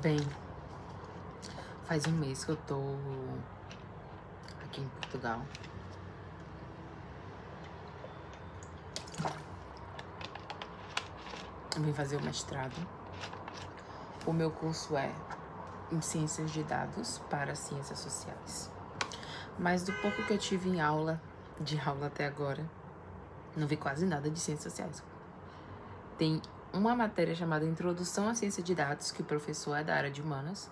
Bem, faz um mês que eu tô aqui em Portugal. Eu vim fazer o mestrado. O meu curso é em Ciências de Dados para Ciências Sociais. Mas do pouco que eu tive em aula até agora, não vi quase nada de Ciências Sociais. Tem uma matéria chamada Introdução à Ciência de Dados, que o professor é da área de humanas.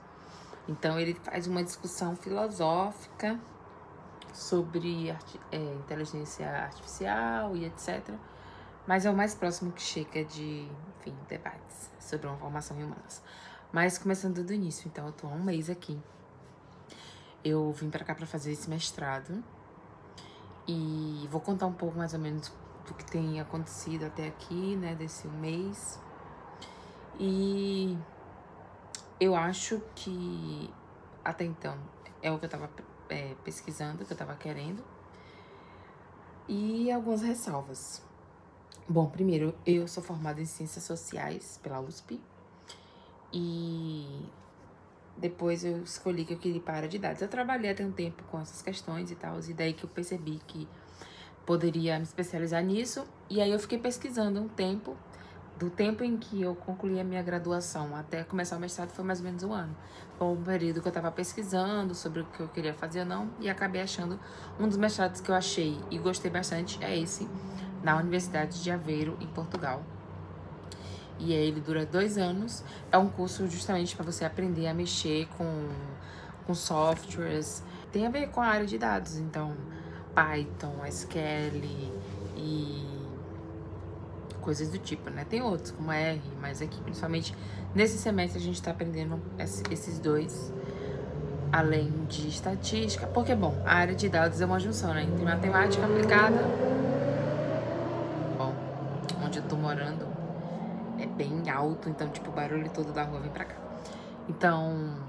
Então, ele faz uma discussão filosófica sobre inteligência artificial e etc. Mas é o mais próximo que chega de, enfim, debates sobre uma formação em humanas. Mas começando do início, então eu tô há um mês aqui. Eu vim pra cá pra fazer esse mestrado. E vou contar um pouco mais ou menos do que tem acontecido até aqui, né, desse um mês. E eu acho que até então é o que eu tava pesquisando, que eu tava querendo. E algumas ressalvas. Bom, primeiro, eu sou formada em Ciências Sociais pela USP. E depois eu escolhi que eu queria ir para a área de dados. Eu trabalhei até um tempo com essas questões e tal, e daí que eu percebi que poderia me especializar nisso. E aí eu fiquei pesquisando um tempo. Do tempo em que eu concluí a minha graduação até começar o mestrado foi mais ou menos um ano. Foi um período que eu tava pesquisando sobre o que eu queria fazer ou não, e acabei achando um dos mestrados que eu achei e gostei bastante é esse, na Universidade de Aveiro, em Portugal. E aí ele dura 2 anos. É um curso justamente para você aprender a mexer com softwares. Tem a ver com a área de dados, então Python, SQL e coisas do tipo, né? Tem outros, como R, mas aqui, principalmente nesse semestre, a gente tá aprendendo esses dois, além de estatística, porque, bom, a área de dados é uma junção, né? Entre matemática aplicada, bom, onde eu tô morando é bem alto, então, tipo, o barulho todo da rua vem pra cá. Então,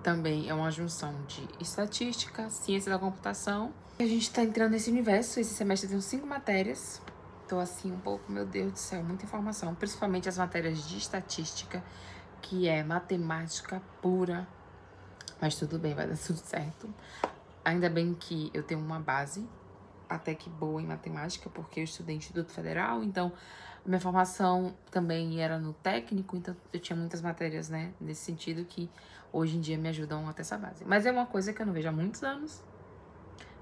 também é uma junção de estatística, ciência da computação. A gente tá entrando nesse universo, esse semestre tem 5 matérias. Tô assim um pouco, meu Deus do céu, muita informação. Principalmente as matérias de estatística, que é matemática pura. Mas tudo bem, vai dar tudo certo. Ainda bem que eu tenho uma base até que boa em matemática, porque eu estudei em Instituto Federal, então minha formação também era no técnico, então eu tinha muitas matérias, né, nesse sentido que hoje em dia me ajudam a ter essa base. Mas é uma coisa que eu não vejo há muitos anos.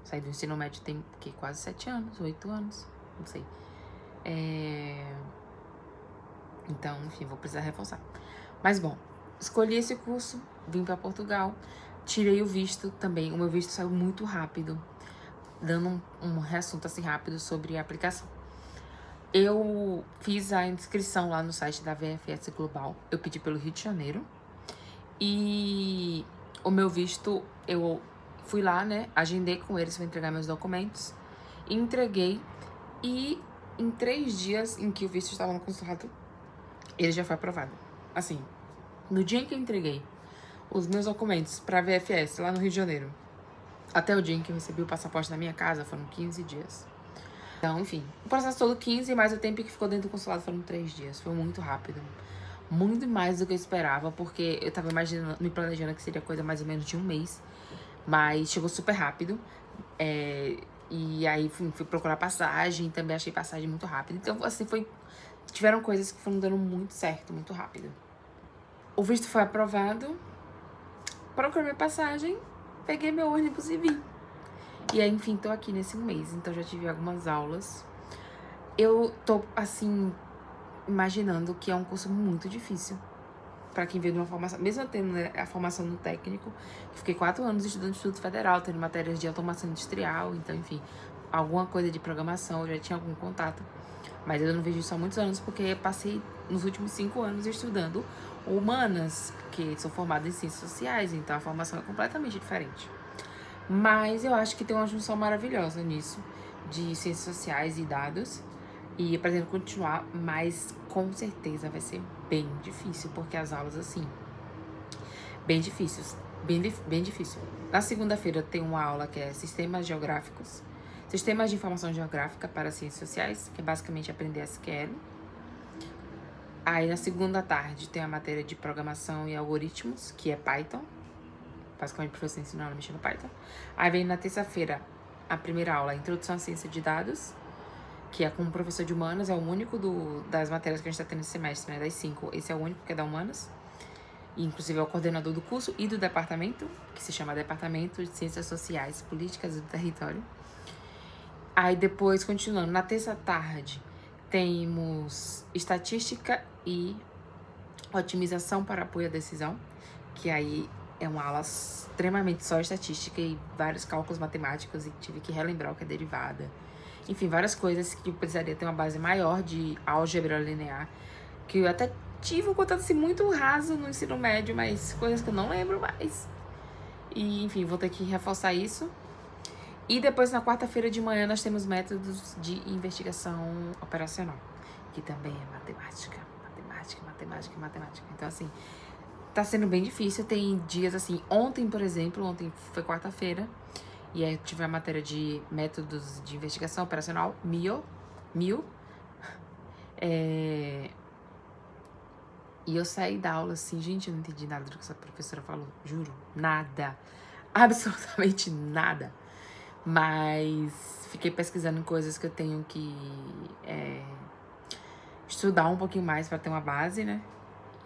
Saí do ensino médio tem quase 7 anos, 8 anos, não sei. Então, enfim, vou precisar reforçar. Mas bom, escolhi esse curso, vim para Portugal, tirei o visto também. O meu visto saiu muito rápido, dando um reassunto assim rápido sobre a aplicação. Eu fiz a inscrição lá no site da VFS Global. Eu pedi pelo Rio de Janeiro. E o meu visto, eu fui lá, né? Agendei com eles para entregar meus documentos. Entreguei. E em 3 dias em que o visto estava no consulado, ele já foi aprovado. Assim, no dia em que eu entreguei os meus documentos pra VFS lá no Rio de Janeiro, até o dia em que eu recebi o passaporte na minha casa, foram 15 dias. Então, enfim, o processo todo 15, mas o tempo que ficou dentro do consulado foram 3 dias. Foi muito rápido. Muito mais do que eu esperava, porque eu tava imaginando, me planejando que seria coisa mais ou menos de um mês. Mas chegou super rápido. E aí fui procurar passagem, também achei passagem muito rápido. Então, assim, tiveram coisas que foram dando muito certo, muito rápido. O visto foi aprovado, procurei minha passagem, peguei meu ônibus e vim. E aí, enfim, tô aqui nesse mês, então já tive algumas aulas. Eu tô, assim, imaginando que é um curso muito difícil pra quem veio de uma formação, mesmo eu tendo, né, a formação no técnico, fiquei 4 anos estudando no Instituto Federal, tendo matérias de automação industrial, então, enfim, alguma coisa de programação, eu já tinha algum contato. Mas eu não vejo isso há muitos anos, porque eu passei nos últimos 5 anos estudando humanas, porque sou formada em ciências sociais, então a formação é completamente diferente. Mas eu acho que tem uma junção maravilhosa nisso, de ciências sociais e dados. E eu pretendo continuar, mas com certeza vai ser bem difícil, porque as aulas, assim, bem difíceis, bem difícil. Na segunda-feira tem uma aula que é Sistemas Geográficos, Sistemas de Informação Geográfica para Ciências Sociais, que é basicamente aprender SQL. Aí na segunda tarde tem a matéria de programação e algoritmos, que é Python. Basicamente, o professor ensinando a mexer no Python. Aí vem na terça-feira a primeira aula, Introdução à Ciência de Dados, que é com o professor de Humanas, é o único das matérias que a gente tá tendo esse semestre, né? Das 5, esse é o único que é da Humanas. E, inclusive, é o coordenador do curso e do departamento, que se chama Departamento de Ciências Sociais, Políticas do Território. Aí depois, continuando, na terça-tarde, temos Estatística e Otimização para Apoio à Decisão, que aí é uma aula extremamente só estatística e vários cálculos matemáticos, e tive que relembrar o que é derivada. Enfim, várias coisas que eu precisaria ter uma base maior de álgebra linear, que eu até tive um contato assim, muito raso no ensino médio, mas coisas que eu não lembro mais. E, enfim, vou ter que reforçar isso. E depois, na quarta-feira de manhã, nós temos métodos de investigação operacional, que também é matemática. Então, assim, tá sendo bem difícil. Tem dias assim, ontem, por exemplo, ontem foi quarta-feira, e aí eu tive a matéria de métodos de investigação operacional, MIO. E eu saí da aula assim, gente, eu não entendi nada do que essa professora falou, juro, nada, absolutamente nada. Mas fiquei pesquisando coisas que eu tenho que estudar um pouquinho mais para ter uma base, né?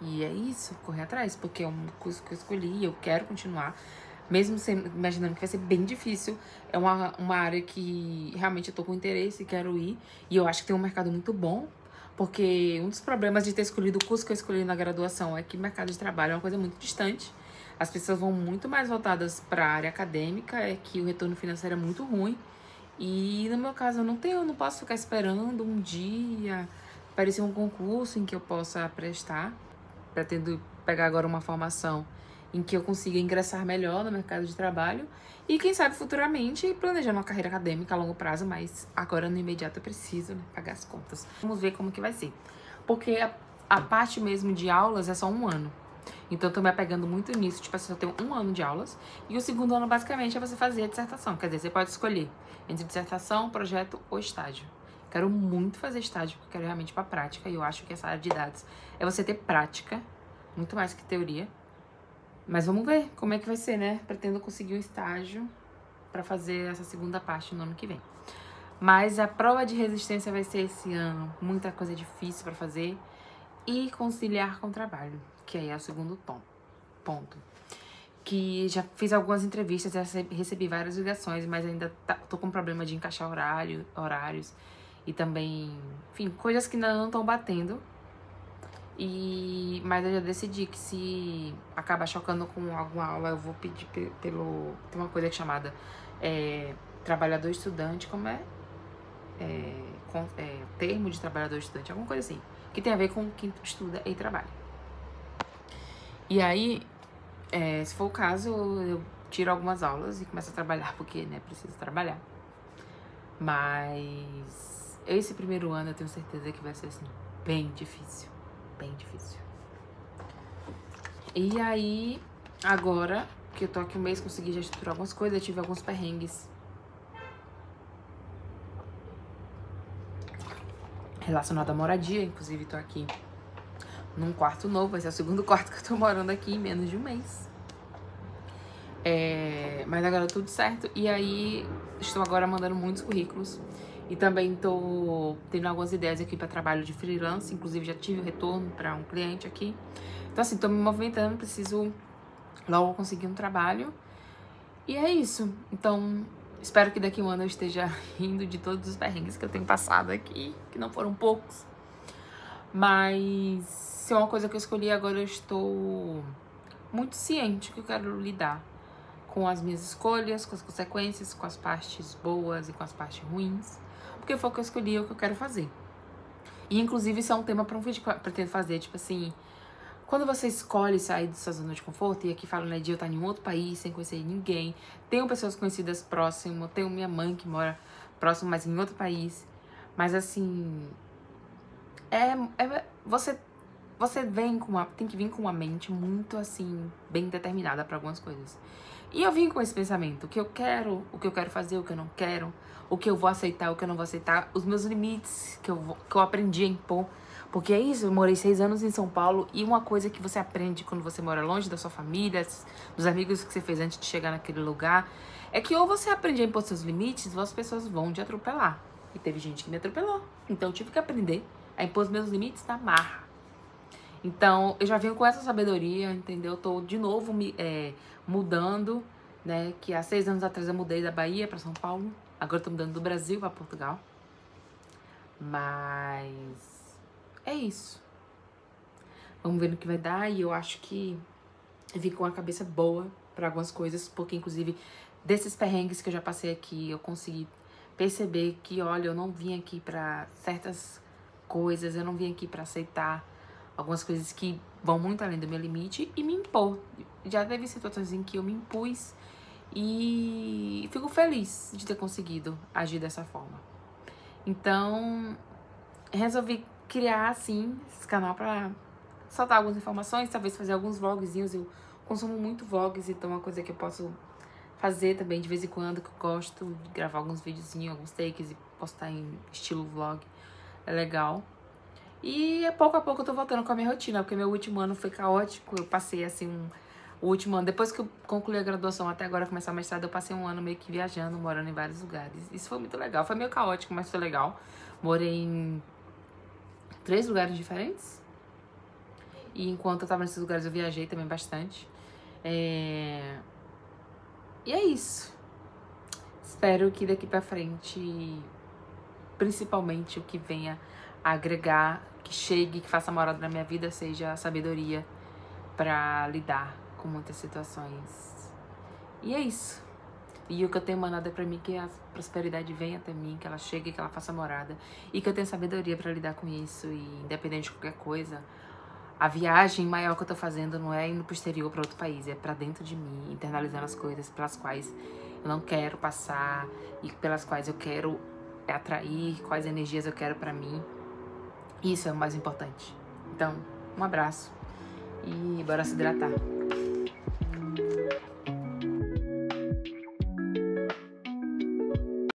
E é isso, correr atrás, porque é um curso que eu escolhi e eu quero continuar, mesmo imaginando que vai ser bem difícil. É uma área que realmente eu tô com interesse e quero ir, e eu acho que tem um mercado muito bom, porque um dos problemas de ter escolhido o curso que eu escolhi na graduação é que o mercado de trabalho é uma coisa muito distante. As pessoas vão muito mais voltadas para a área acadêmica, é que o retorno financeiro é muito ruim. E no meu caso eu não posso ficar esperando um dia aparecer um concurso em que eu possa prestar. Pretendo pegar agora uma formação em que eu consiga ingressar melhor no mercado de trabalho e, quem sabe, futuramente planejar uma carreira acadêmica a longo prazo, mas agora no imediato eu preciso, né, pagar as contas. Vamos ver como que vai ser. Porque a parte mesmo de aulas é só 1 ano. Então eu tô me apegando muito nisso, tipo assim, eu tenho 1 ano de aulas e o segundo ano basicamente é você fazer a dissertação. Quer dizer, você pode escolher entre dissertação, projeto ou estágio. Quero muito fazer estágio, porque eu quero realmente ir pra prática, e eu acho que essa área de dados é você ter prática, muito mais que teoria. Mas vamos ver como é que vai ser, né? Pretendo conseguir um estágio pra fazer essa segunda parte no ano que vem. Mas a prova de resistência vai ser esse ano, muita coisa difícil pra fazer, e conciliar com o trabalho, que aí é o segundo ponto. Que já fiz algumas entrevistas, já recebi várias ligações, mas ainda tô com problema de encaixar horários. E também, enfim, coisas que ainda não estão batendo. Mas eu já decidi que se acabar chocando com alguma aula, eu vou pedir tem uma coisa que é chamada trabalhador estudante, como termo de trabalhador estudante, alguma coisa assim, que tem a ver com quem estuda e trabalha. E aí, se for o caso, eu tiro algumas aulas e começo a trabalhar, porque, né, preciso trabalhar. Mas esse primeiro ano eu tenho certeza que vai ser, assim, bem difícil. Bem difícil. E aí, agora que eu tô aqui um mês, consegui já estruturar algumas coisas, eu tive alguns perrengues relacionados à moradia. Inclusive, tô aqui num quarto novo, vai ser o segundo quarto que eu tô morando aqui em menos de um mês. Mas agora tudo certo. E aí, estou agora mandando muitos currículos. E também tô tendo algumas ideias aqui para trabalho de freelance. Inclusive, já tive o retorno para um cliente aqui. Então, assim, tô me movimentando. Preciso logo conseguir um trabalho. E é isso. Então, espero que daqui a um ano eu esteja rindo de todos os perrengues que eu tenho passado aqui, que não foram poucos. Mas se é uma coisa que eu escolhi agora, eu estou muito ciente que eu quero lidar com as minhas escolhas, com as consequências, com as partes boas e com as partes ruins. Porque foi o que eu escolhi, é o que eu quero fazer. E, inclusive, isso é um tema para um vídeo que eu pretendo fazer. Tipo assim, quando você escolhe sair da sua zona de conforto, e aqui falo, né, de eu estar em outro país, sem conhecer ninguém. Tenho pessoas conhecidas próximo, tenho minha mãe que mora próximo, mas em outro país. Mas, assim, você tem que vir com uma mente muito, assim, bem determinada para algumas coisas. E eu vim com esse pensamento, o que eu quero fazer, o que eu não quero, o que eu vou aceitar, o que eu não vou aceitar, os meus limites que eu aprendi a impor. Porque é isso, eu morei 6 anos em São Paulo e uma coisa que você aprende quando você mora longe da sua família, dos amigos que você fez antes de chegar naquele lugar, é que ou você aprende a impor seus limites, ou as pessoas vão te atropelar. E teve gente que me atropelou. Então eu tive que aprender a impor os meus limites na marra. Então eu já venho com essa sabedoria, entendeu? Eu tô de novo mudando, né? Que há 6 anos atrás eu mudei da Bahia pra São Paulo. Agora eu tô mudando do Brasil pra Portugal. Mas é isso. Vamos ver no que vai dar. E eu acho que eu vim com a cabeça boa pra algumas coisas. Porque, inclusive, desses perrengues que eu já passei aqui, eu consegui perceber que, olha, eu não vim aqui pra certas coisas. Eu não vim aqui pra aceitar algumas coisas que vão muito além do meu limite e me impor. Já teve situações em que eu me impus e fico feliz de ter conseguido agir dessa forma. Então, resolvi criar, assim, esse canal pra soltar algumas informações, talvez fazer alguns vlogzinhos. Eu consumo muito vlogs, então é uma coisa que eu posso fazer também de vez em quando, que eu gosto de gravar alguns videozinhos, alguns takes e postar em estilo vlog. É legal. E pouco a pouco eu tô voltando com a minha rotina, porque meu último ano foi caótico. Eu passei, assim, o último ano, depois que eu concluí a graduação até agora começar a mestrado, eu passei um ano meio que viajando, morando em vários lugares. Isso foi muito legal. Foi meio caótico, mas foi legal. Morei em 3 lugares diferentes. E enquanto eu tava nesses lugares, eu viajei também bastante. E é isso. Espero que daqui pra frente, principalmente o que venha a agregar, que chegue, que faça morada na minha vida, seja a sabedoria pra lidar com muitas situações. E é isso. E o que eu tenho emanado é pra mim que a prosperidade venha até mim, que ela chegue, que ela faça morada. E que eu tenha sabedoria pra lidar com isso. E independente de qualquer coisa, a viagem maior que eu tô fazendo não é indo pro exterior, pra outro país. É pra dentro de mim, internalizando as coisas pelas quais eu não quero passar. E pelas quais eu quero atrair, quais energias eu quero pra mim. Isso é o mais importante. Então, um abraço e bora se hidratar.